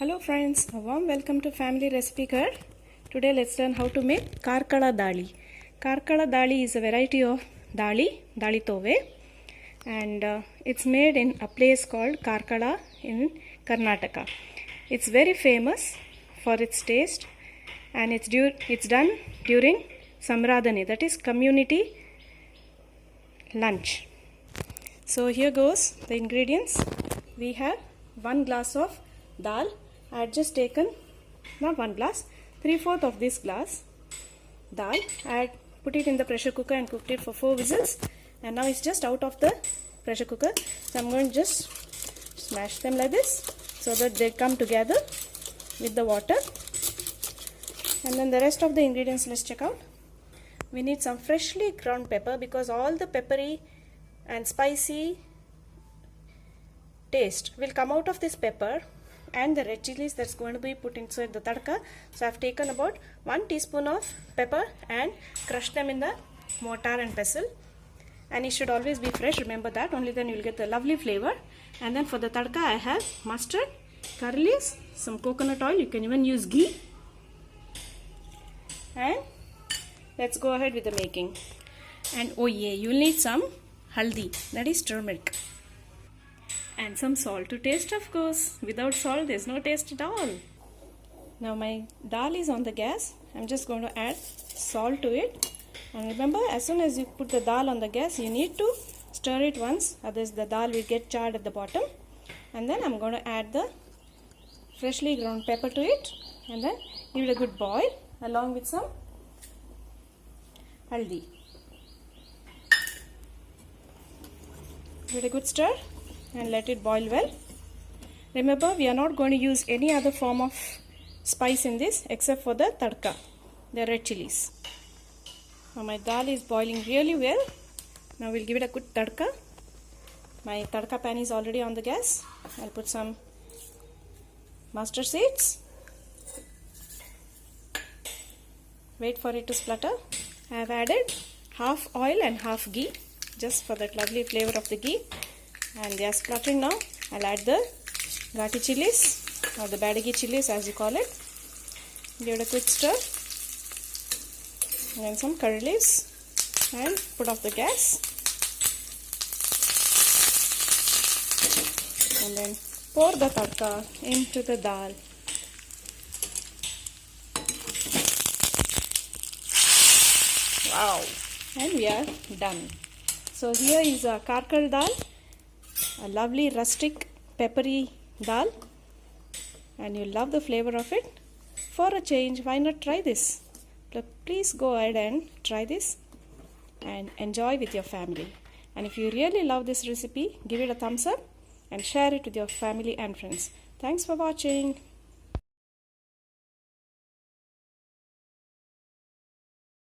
Hello friends, a warm welcome to Family Recipe Car. Today let's learn how to make Karkala Dali. Karkala Dali is a variety of dali tove, and it's made in a place called Karkala in Karnataka. It's very famous for its taste, and it's done during Samradhani, that is community lunch. So here goes the ingredients. We have 1 glass of dal. I had just taken, not 1 glass, 3/4 of this glass dal. I had put it in the pressure cooker and cooked it for 4 whistles, and now it's just out of the pressure cooker. So I'm going to just smash them like this so that they come together with the water. And then the rest of the ingredients, let's check out. We need some freshly ground pepper because all the peppery and spicy taste will come out of this pepper and the red chilies that's going to be put inside the tadka. So I've taken about 1 teaspoon of pepper and crushed them in the mortar and pestle, and it should always be fresh, remember that, only then you'll get the lovely flavor. And then for the tadka I have mustard, curry leaves, some coconut oil, you can even use ghee, and let's go ahead with the making. And oh yeah, you'll need some haldi, that is turmeric, and some salt to taste, of course. Without salt there's no taste at all. Now my dal is on the gas. I'm just going to add salt to it, and remember, as soon as you put the dal on the gas you need to stir it once, otherwise the dal will get charred at the bottom. And then I'm going to add the freshly ground pepper to it, and then give it a good boil along with some haldi. Give it a good stir and let it boil well. Remember, we are not going to use any other form of spice in this except for the tadka, the red chilies. Now my dal is boiling really well. Now we'll give it a good tadka. My tadka pan is already on the gas. I'll put some mustard seeds. Wait for it to splutter. I have added half oil and half ghee, just for that lovely flavor of the ghee. And they are spluttering now. I'll add the ghati chilies, or the badagi chilies as you call it. Give it a quick stir. And then some curry leaves. And put off the gas. And then pour the tadka into the dal. Wow! And we are done. So here is a karkal dal, a lovely rustic peppery dal, and you'll love the flavor of it. For a change, why not try this? Please go ahead and try this and enjoy with your family. And if you really love this recipe, give it a thumbs up and share it with your family and friends. Thanks for watching.